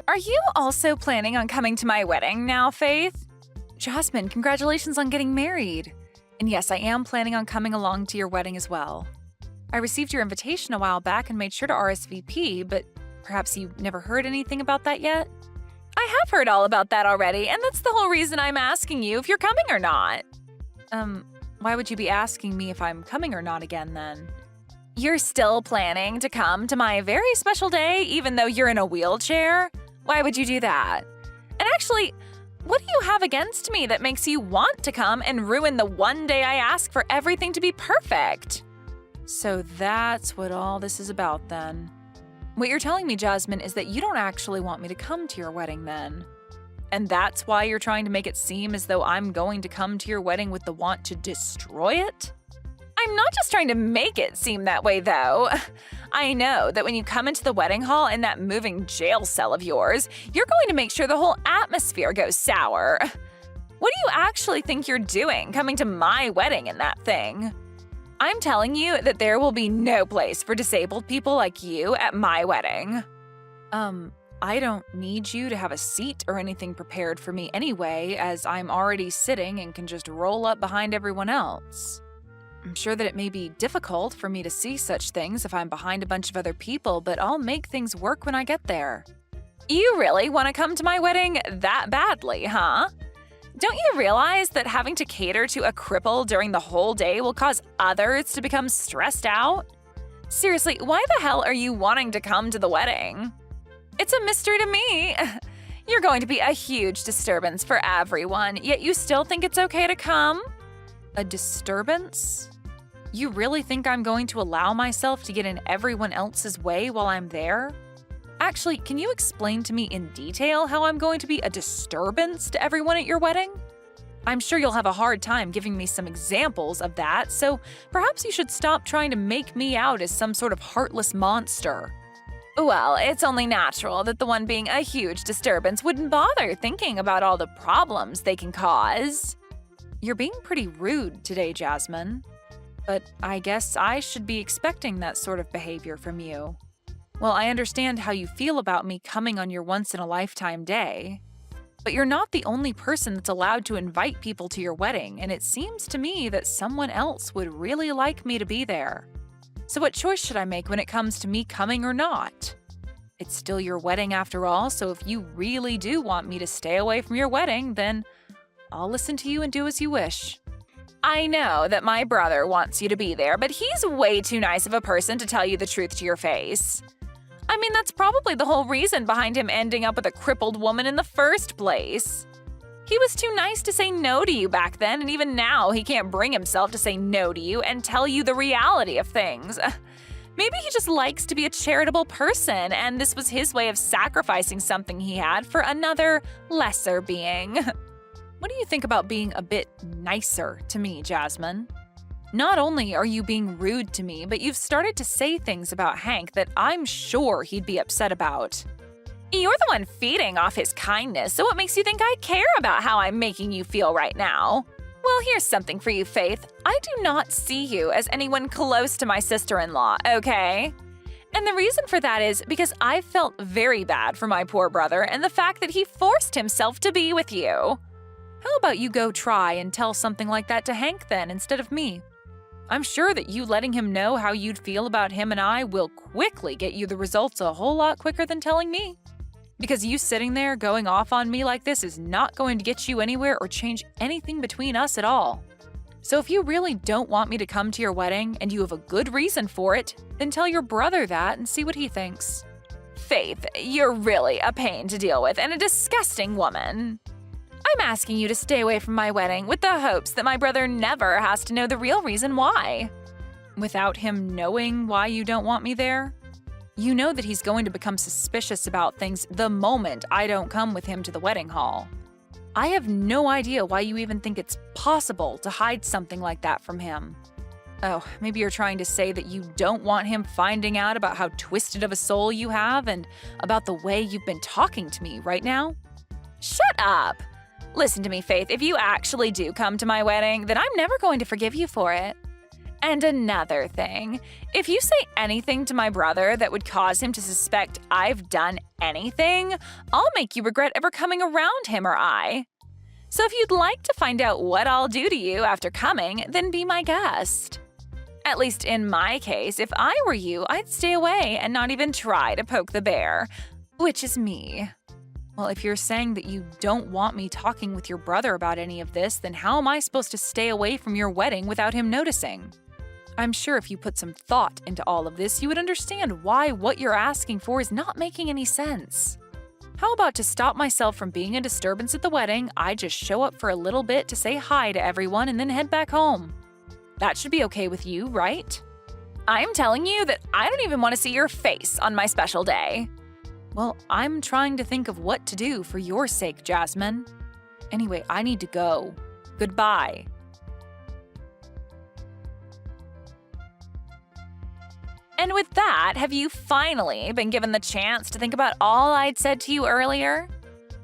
Are you also planning on coming to my wedding now, Faith? Jasmine, congratulations on getting married. And yes, I am planning on coming along to your wedding as well. I received your invitation a while back and made sure to RSVP, but perhaps you never heard anything about that yet? I have heard all about that already, and that's the whole reason I'm asking you if you're coming or not. Why would you be asking me if I'm coming or not again then? You're still planning to come to my very special day even though you're in a wheelchair? Why would you do that? And actually, what do you have against me that makes you want to come and ruin the one day I ask for everything to be perfect? So that's what all this is about then. What you're telling me, Jasmine, is that you don't actually want me to come to your wedding then. And that's why you're trying to make it seem as though I'm going to come to your wedding with the want to destroy it? I'm not just trying to make it seem that way, though. I know that when you come into the wedding hall in that moving jail cell of yours, you're going to make sure the whole atmosphere goes sour. What do you actually think you're doing coming to my wedding in that thing? I'm telling you that there will be no place for disabled people like you at my wedding. I don't need you to have a seat or anything prepared for me anyway, as I'm already sitting and can just roll up behind everyone else. I'm sure that it may be difficult for me to see such things if I'm behind a bunch of other people, but I'll make things work when I get there. You really want to come to my wedding that badly, huh? Don't you realize that having to cater to a cripple during the whole day will cause others to become stressed out? Seriously, why the hell are you wanting to come to the wedding? It's a mystery to me. You're going to be a huge disturbance for everyone, yet you still think it's okay to come? A disturbance? You really think I'm going to allow myself to get in everyone else's way while I'm there? Actually, can you explain to me in detail how I'm going to be a disturbance to everyone at your wedding? I'm sure you'll have a hard time giving me some examples of that, so perhaps you should stop trying to make me out as some sort of heartless monster. Well, it's only natural that the one being a huge disturbance wouldn't bother thinking about all the problems they can cause. You're being pretty rude today, Jasmine. But I guess I should be expecting that sort of behavior from you. Well, I understand how you feel about me coming on your once-in-a-lifetime day. But you're not the only person that's allowed to invite people to your wedding, and it seems to me that someone else would really like me to be there. So what choice should I make when it comes to me coming or not? It's still your wedding after all, so if you really do want me to stay away from your wedding, then I'll listen to you and do as you wish. I know that my brother wants you to be there, but he's way too nice of a person to tell you the truth to your face. I mean, that's probably the whole reason behind him ending up with a crippled woman in the first place. He was too nice to say no to you back then, and even now he can't bring himself to say no to you and tell you the reality of things. Maybe he just likes to be a charitable person, and this was his way of sacrificing something he had for another, lesser being. What do you think about being a bit nicer to me, Jasmine? Not only are you being rude to me, but you've started to say things about Hank that I'm sure he'd be upset about. You're the one feeding off his kindness, so what makes you think I care about how I'm making you feel right now? Well, here's something for you, Faith. I do not see you as anyone close to my sister-in-law, okay? And the reason for that is because I felt very bad for my poor brother and the fact that he forced himself to be with you. How about you go try and tell something like that to Hank then instead of me? I'm sure that you letting him know how you'd feel about him and I will quickly get you the results a whole lot quicker than telling me. Because you sitting there going off on me like this is not going to get you anywhere or change anything between us at all. So if you really don't want me to come to your wedding and you have a good reason for it, then tell your brother that and see what he thinks. Faith, you're really a pain to deal with and a disgusting woman. I'm asking you to stay away from my wedding with the hopes that my brother never has to know the real reason why. Without him knowing why you don't want me there? You know that he's going to become suspicious about things the moment I don't come with him to the wedding hall. I have no idea why you even think it's possible to hide something like that from him. Oh, maybe you're trying to say that you don't want him finding out about how twisted of a soul you have and about the way you've been talking to me right now? Shut up! Listen to me, Faith, if you actually do come to my wedding, then I'm never going to forgive you for it. And another thing, if you say anything to my brother that would cause him to suspect I've done anything, I'll make you regret ever coming around him or I. So if you'd like to find out what I'll do to you after coming, then be my guest. At least in my case, if I were you, I'd stay away and not even try to poke the bear, which is me. Well, if you're saying that you don't want me talking with your brother about any of this, then how am I supposed to stay away from your wedding without him noticing? I'm sure if you put some thought into all of this, you would understand why what you're asking for is not making any sense. How about to stop myself from being a disturbance at the wedding, I just show up for a little bit to say hi to everyone and then head back home? That should be okay with you, right? I'm telling you that I don't even want to see your face on my special day. Well, I'm trying to think of what to do for your sake, Jasmine. Anyway, I need to go. Goodbye. And with that, have you finally been given the chance to think about all I'd said to you earlier?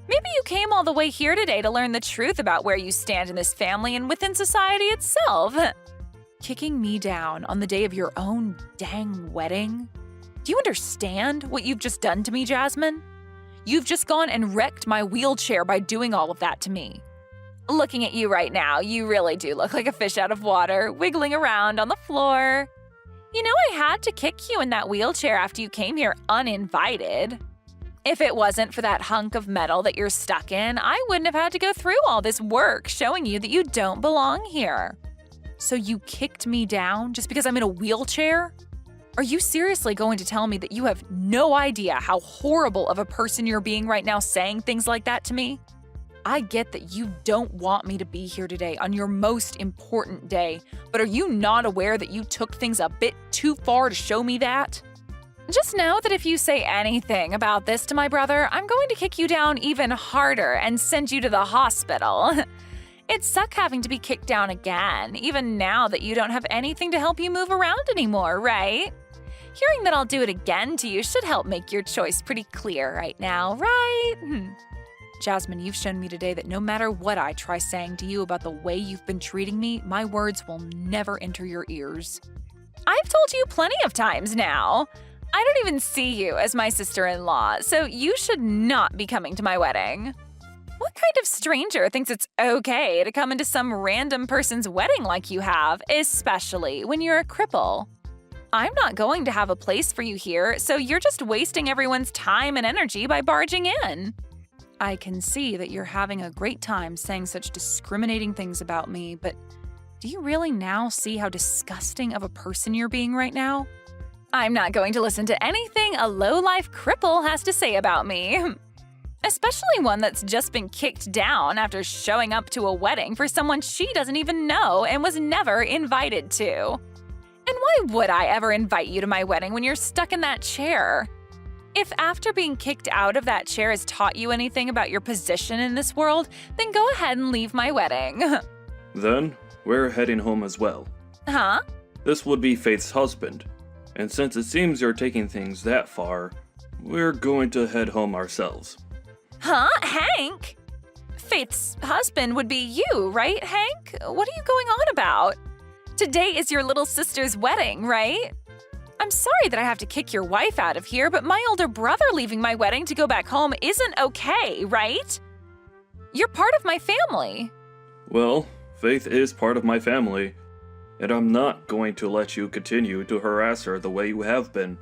Maybe you came all the way here today to learn the truth about where you stand in this family and within society itself. Kicking me down on the day of your own dang wedding? Do you understand what you've just done to me, Jasmine? You've just gone and wrecked my wheelchair by doing all of that to me. Looking at you right now, you really do look like a fish out of water, wiggling around on the floor. You know, I had to kick you in that wheelchair after you came here uninvited. If it wasn't for that hunk of metal that you're stuck in, I wouldn't have had to go through all this work showing you that you don't belong here. So you kicked me down just because I'm in a wheelchair? Are you seriously going to tell me that you have no idea how horrible of a person you're being right now saying things like that to me? I get that you don't want me to be here today on your most important day, but are you not aware that you took things a bit too far to show me that? Just know that if you say anything about this to my brother, I'm going to kick you down even harder and send you to the hospital. It'd suck having to be kicked down again, even now that you don't have anything to help you move around anymore, right? Hearing that I'll do it again to you should help make your choice pretty clear right now, right? Jasmine, you've shown me today that no matter what I try saying to you about the way you've been treating me, my words will never enter your ears. I've told you plenty of times now. I don't even see you as my sister-in-law, so you should not be coming to my wedding. What kind of stranger thinks it's okay to come into some random person's wedding like you have, especially when you're a cripple? I'm not going to have a place for you here, so you're just wasting everyone's time and energy by barging in. I can see that you're having a great time saying such discriminating things about me, but do you really now see how disgusting of a person you're being right now? I'm not going to listen to anything a low-life cripple has to say about me. Especially one that's just been kicked down after showing up to a wedding for someone she doesn't even know and was never invited to. And why would I ever invite you to my wedding when you're stuck in that chair? If after being kicked out of that chair has taught you anything about your position in this world, then go ahead and leave my wedding. Then, we're heading home as well. Huh? This would be Faith's husband. And since it seems you're taking things that far, we're going to head home ourselves. Huh? Hank? Faith's husband would be you, right, Hank? What are you going on about? Today is your little sister's wedding, right? I'm sorry that I have to kick your wife out of here, but my older brother leaving my wedding to go back home isn't okay, right? You're part of my family. Well, Faith is part of my family, and I'm not going to let you continue to harass her the way you have been.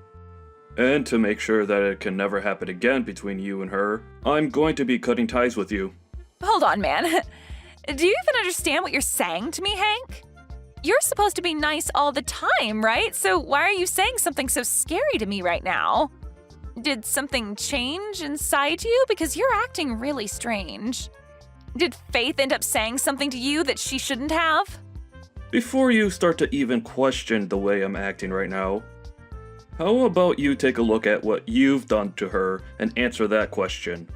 And to make sure that it can never happen again between you and her, I'm going to be cutting ties with you. Hold on, man. Do you even understand what you're saying to me, Hank? You're supposed to be nice all the time, right? So why are you saying something so scary to me right now? Did something change inside you? Because you're acting really strange. Did Faith end up saying something to you that she shouldn't have? Before you start to even question the way I'm acting right now, how about you take a look at what you've done to her and answer that question?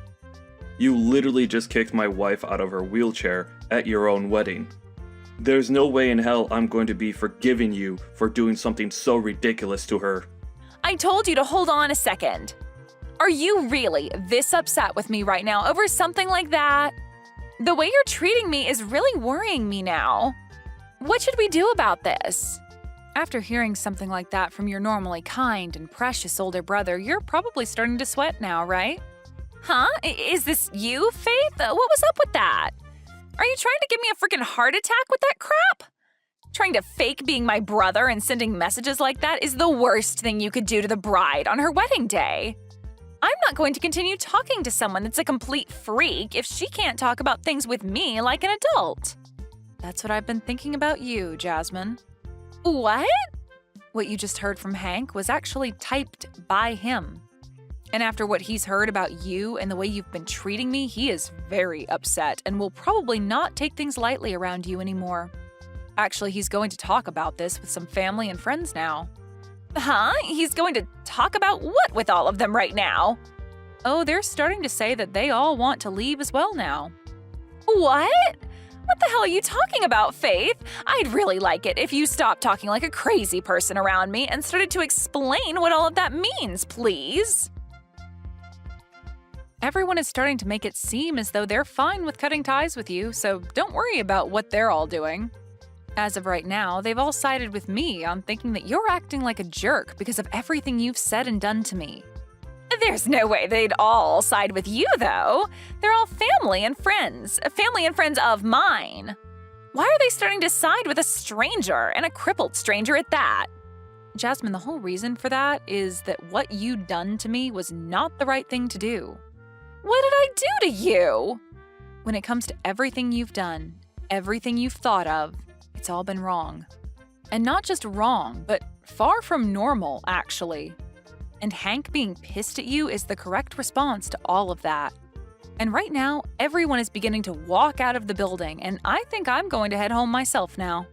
You literally just kicked my wife out of her wheelchair at your own wedding. There's no way in hell I'm going to be forgiving you for doing something so ridiculous to her. I told you to hold on a second. Are you really this upset with me right now over something like that? The way you're treating me is really worrying me now. What should we do about this? After hearing something like that from your normally kind and precious older brother, you're probably starting to sweat now, right? Huh? Is this you, Faith? What was up with that? Are you trying to give me a freaking heart attack with that crap? Trying to fake being my brother and sending messages like that is the worst thing you could do to the bride on her wedding day. I'm not going to continue talking to someone that's a complete freak if she can't talk about things with me like an adult. That's what I've been thinking about you, Jasmine. What? What you just heard from Hank was actually typed by him. And after what he's heard about you and the way you've been treating me, he is very upset and will probably not take things lightly around you anymore. Actually, he's going to talk about this with some family and friends now. Huh? He's going to talk about what with all of them right now? Oh, they're starting to say that they all want to leave as well now. What? What the hell are you talking about, Faith? I'd really like it if you stopped talking like a crazy person around me and started to explain what all of that means, please. Everyone is starting to make it seem as though they're fine with cutting ties with you, so don't worry about what they're all doing. As of right now, they've all sided with me on thinking that you're acting like a jerk because of everything you've said and done to me. There's no way they'd all side with you, though. They're all family and friends of mine. Why are they starting to side with a stranger, and a crippled stranger at that? Jasmine, the whole reason for that is that what you done to me was not the right thing to do. What did I do to you? When it comes to everything you've done, everything you've thought of, it's all been wrong. And not just wrong, but far from normal, actually. And Hank being pissed at you is the correct response to all of that. And right now, everyone is beginning to walk out of the building, and I think I'm going to head home myself now.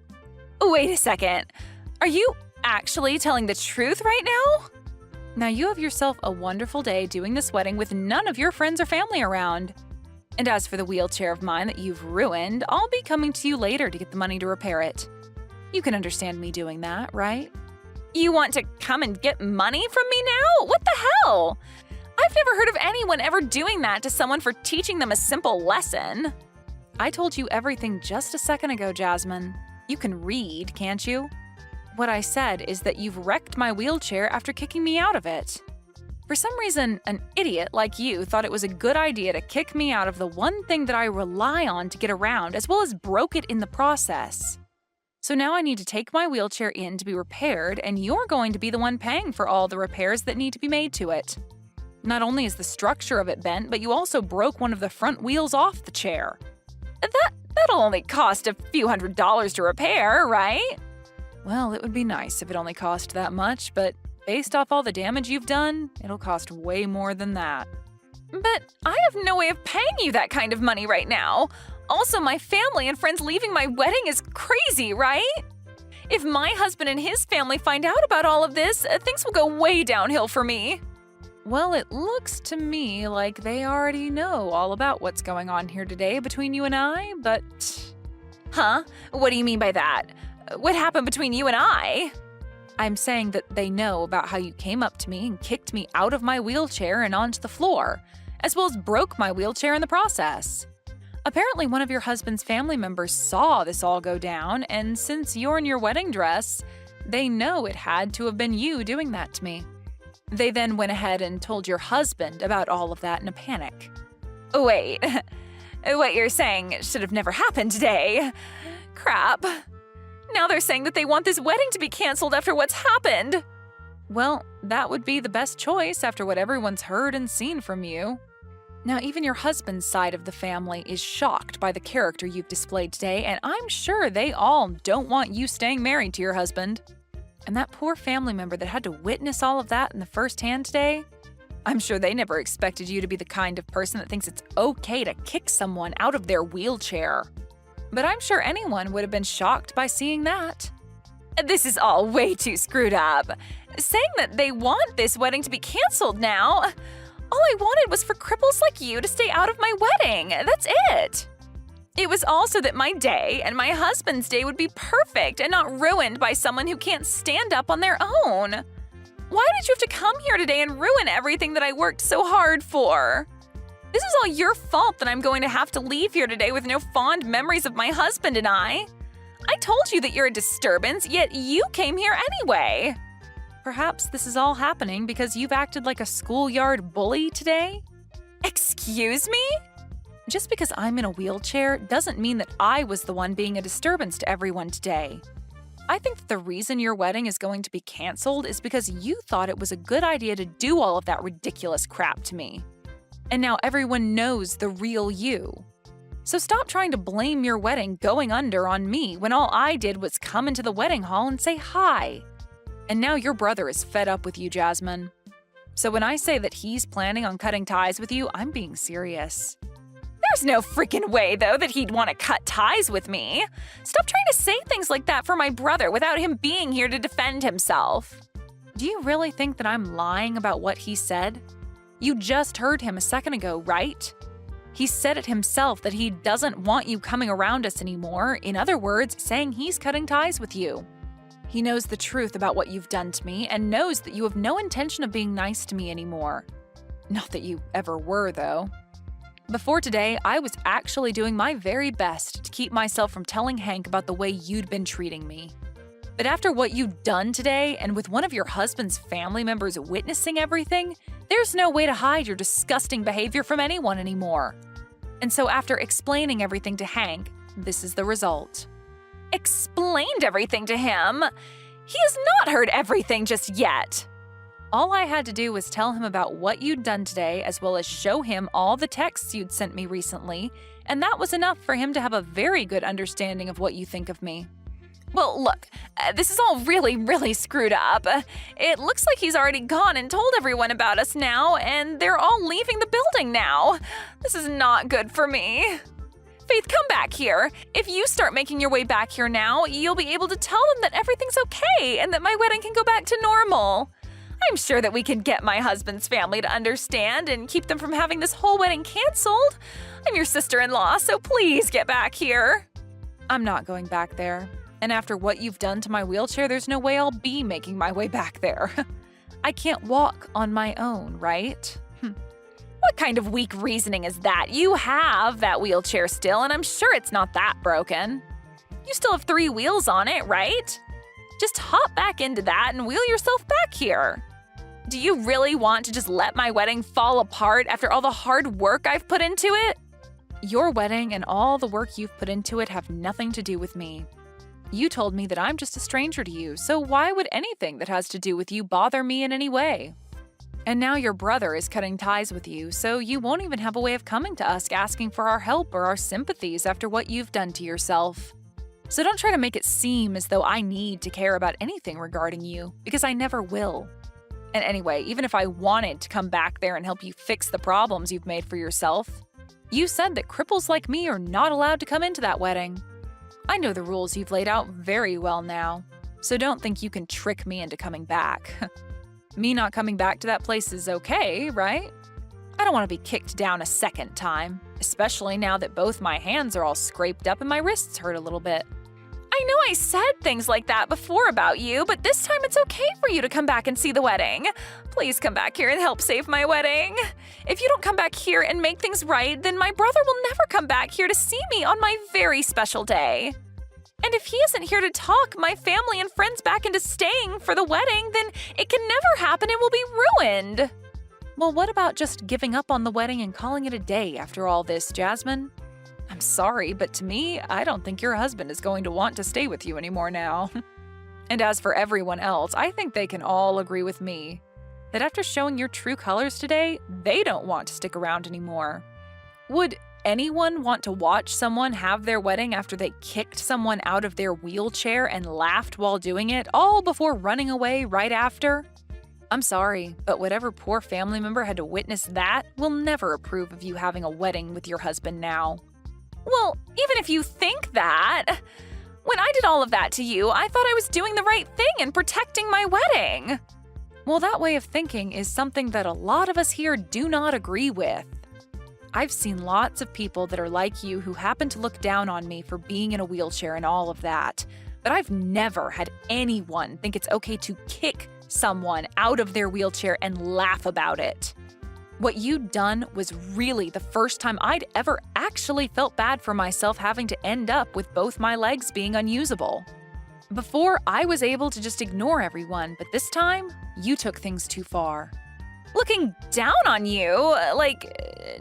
Wait a second. Are you actually telling the truth right now? Now you have yourself a wonderful day doing this wedding with none of your friends or family around. And as for the wheelchair of mine that you've ruined, I'll be coming to you later to get the money to repair it. You can understand me doing that, right? You want to come and get money from me now? What the hell? I've never heard of anyone ever doing that to someone for teaching them a simple lesson. I told you everything just a second ago, Jasmine. You can read, can't you? What I said is that you've wrecked my wheelchair after kicking me out of it. For some reason, an idiot like you thought it was a good idea to kick me out of the one thing that I rely on to get around, as well as broke it in the process. So now I need to take my wheelchair in to be repaired, and you're going to be the one paying for all the repairs that need to be made to it. Not only is the structure of it bent, but you also broke one of the front wheels off the chair. That'll only cost a few $100s to repair, right? Well, it would be nice if it only cost that much, but based off all the damage you've done, it'll cost way more than that. But I have no way of paying you that kind of money right now. Also, my family and friends leaving my wedding is crazy, right? If my husband and his family find out about all of this, things will go way downhill for me. Well, it looks to me like they already know all about what's going on here today between you and I, but… Huh? What do you mean by that? What happened between you and I? I'm saying that they know about how you came up to me and kicked me out of my wheelchair and onto the floor, as well as broke my wheelchair in the process. Apparently, one of your husband's family members saw this all go down, and since you're in your wedding dress, they know it had to have been you doing that to me. They then went ahead and told your husband about all of that in a panic. Wait, what you're saying should have never happened today. Crap. Now they're saying that they want this wedding to be canceled after what's happened. Well, that would be the best choice after what everyone's heard and seen from you. Now, even your husband's side of the family is shocked by the character you've displayed today, and I'm sure they all don't want you staying married to your husband. And that poor family member that had to witness all of that in the first hand today, I'm sure they never expected you to be the kind of person that thinks it's okay to kick someone out of their wheelchair. But I'm sure anyone would have been shocked by seeing that. This is all way too screwed up. Saying that they want this wedding to be canceled now. All I wanted was for cripples like you to stay out of my wedding. That's it. It was also that my day and my husband's day would be perfect and not ruined by someone who can't stand up on their own. Why did you have to come here today and ruin everything that I worked so hard for? This is all your fault that I'm going to have to leave here today with no fond memories of my husband and I. I told you that you're a disturbance, yet you came here anyway. Perhaps this is all happening because you've acted like a schoolyard bully today? Excuse me? Just because I'm in a wheelchair doesn't mean that I was the one being a disturbance to everyone today. I think that the reason your wedding is going to be canceled is because you thought it was a good idea to do all of that ridiculous crap to me. And now everyone knows the real you. So stop trying to blame your wedding going under on me when all I did was come into the wedding hall and say hi. And now your brother is fed up with you, Jasmine. So when I say that he's planning on cutting ties with you, I'm being serious. There's no freaking way, though, that he'd want to cut ties with me. Stop trying to say things like that for my brother without him being here to defend himself. Do you really think that I'm lying about what he said? You just heard him a second ago, right? He said it himself that he doesn't want you coming around us anymore. In other words, saying he's cutting ties with you. He knows the truth about what you've done to me and knows that you have no intention of being nice to me anymore. Not that you ever were, though. Before today, I was actually doing my very best to keep myself from telling Hank about the way you'd been treating me. But after what you've done today, and with one of your husband's family members witnessing everything, there's no way to hide your disgusting behavior from anyone anymore. And so after explaining everything to Hank, this is the result. Explained everything to him? He has not heard everything just yet. All I had to do was tell him about what you'd done today, as well as show him all the texts you'd sent me recently, and that was enough for him to have a very good understanding of what you think of me. Well, look, this is all really screwed up. It looks like he's already gone and told everyone about us now, and they're all leaving the building now. This is not good for me. Faith, come back here. If you start making your way back here now, you'll be able to tell them that everything's okay and that my wedding can go back to normal. I'm sure that we can get my husband's family to understand and keep them from having this whole wedding canceled. I'm your sister-in-law, so please get back here. I'm not going back there. And after what you've done to my wheelchair, there's no way I'll be making my way back there. I can't walk on my own, right? What kind of weak reasoning is that? You have that wheelchair still, and I'm sure it's not that broken. You still have 3 wheels on it, right? Just hop back into that and wheel yourself back here. Do you really want to just let my wedding fall apart after all the hard work I've put into it? Your wedding and all the work you've put into it have nothing to do with me. You told me that I'm just a stranger to you, so why would anything that has to do with you bother me in any way? And now your brother is cutting ties with you, so you won't even have a way of coming to us asking for our help or our sympathies after what you've done to yourself. So don't try to make it seem as though I need to care about anything regarding you, because I never will. And anyway, even if I wanted to come back there and help you fix the problems you've made for yourself, you said that cripples like me are not allowed to come into that wedding. I know the rules you've laid out very well now, so don't think you can trick me into coming back. Me not coming back to that place is okay, right? I don't want to be kicked down a second time, especially now that both my hands are all scraped up and my wrists hurt a little bit. I know I said things like that before about you, but this time it's okay for you to come back and see the wedding. Please come back here and help save my wedding. If you don't come back here and make things right, then my brother will never come back here to see me on my very special day. And if he isn't here to talk my family and friends back into staying for the wedding, then it can never happen and will be ruined. Well, what about just giving up on the wedding and calling it a day after all this, Jasmine? I'm sorry, but to me, I don't think your husband is going to want to stay with you anymore now. And as for everyone else, I think they can all agree with me that after showing your true colors today, they don't want to stick around anymore. Would anyone want to watch someone have their wedding after they kicked someone out of their wheelchair and laughed while doing it, all before running away right after? I'm sorry, but whatever poor family member had to witness that will never approve of you having a wedding with your husband now. Well, even if you think that, when I did all of that to you, I thought I was doing the right thing and protecting my wedding. Well, that way of thinking is something that a lot of us here do not agree with. I've seen lots of people that are like you who happen to look down on me for being in a wheelchair and all of that, but I've never had anyone think it's okay to kick someone out of their wheelchair and laugh about it. What you'd done was really the first time I'd ever actually felt bad for myself having to end up with both my legs being unusable. Before, I was able to just ignore everyone, but this time, you took things too far. Looking down on you?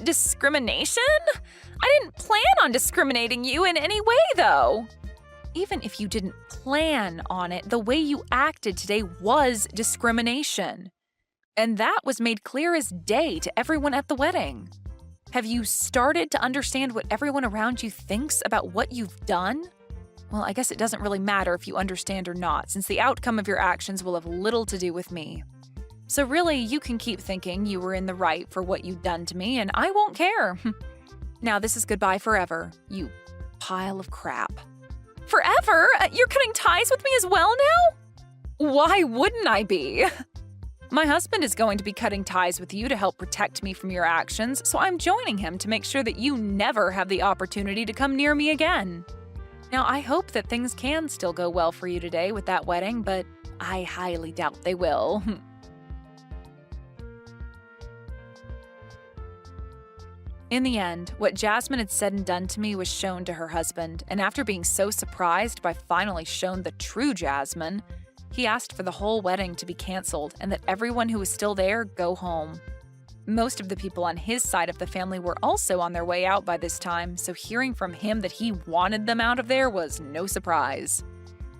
Discrimination? I didn't plan on discriminating you in any way, though. Even if you didn't plan on it, the way you acted today was discrimination. And that was made clear as day to everyone at the wedding. Have you started to understand what everyone around you thinks about what you've done? Well, I guess it doesn't really matter if you understand or not, since the outcome of your actions will have little to do with me. So really, you can keep thinking you were in the right for what you've done to me, and I won't care. Now this is goodbye forever, you pile of crap. Forever? You're cutting ties with me as well now? Why wouldn't I be? My husband is going to be cutting ties with you to help protect me from your actions, so I'm joining him to make sure that you never have the opportunity to come near me again. Now, I hope that things can still go well for you today with that wedding, but I highly doubt they will. In the end, what Jasmine had said and done to me was shown to her husband, and after being so surprised by finally shown the true Jasmine, he asked for the whole wedding to be canceled and that everyone who was still there go home. Most of the people on his side of the family were also on their way out by this time, so hearing from him that he wanted them out of there was no surprise.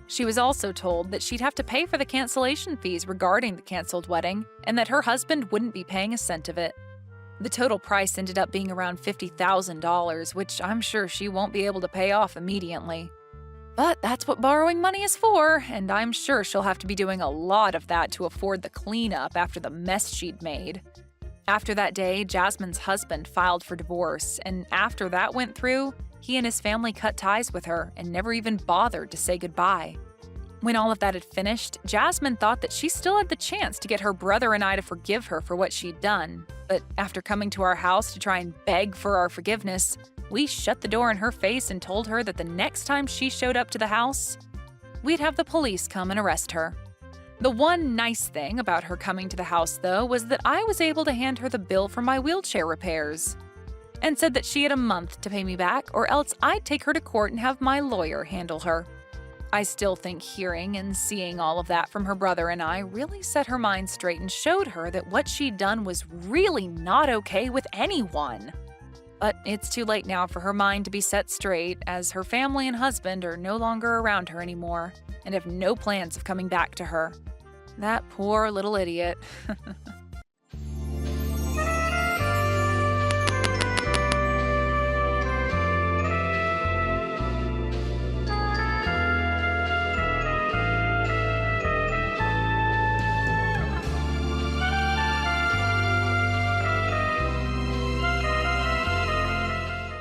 She was also told that she'd have to pay for the cancellation fees regarding the canceled wedding and that her husband wouldn't be paying a cent of it. The total price ended up being around $50,000, which I'm sure she won't be able to pay off immediately. But that's what borrowing money is for, and I'm sure she'll have to be doing a lot of that to afford the cleanup after the mess she'd made. After that day, Jasmine's husband filed for divorce, and after that went through, he and his family cut ties with her and never even bothered to say goodbye. When all of that had finished, Jasmine thought that she still had the chance to get her brother and I to forgive her for what she'd done. But after coming to our house to try and beg for our forgiveness, we shut the door in her face and told her that the next time she showed up to the house, we'd have the police come and arrest her. The one nice thing about her coming to the house, though, was that I was able to hand her the bill for my wheelchair repairs and said that she had a month to pay me back or else I'd take her to court and have my lawyer handle her. I still think hearing and seeing all of that from her brother and I really set her mind straight and showed her that what she'd done was really not okay with anyone. But it's too late now for her mind to be set straight, as her family and husband are no longer around her anymore and have no plans of coming back to her. That poor little idiot.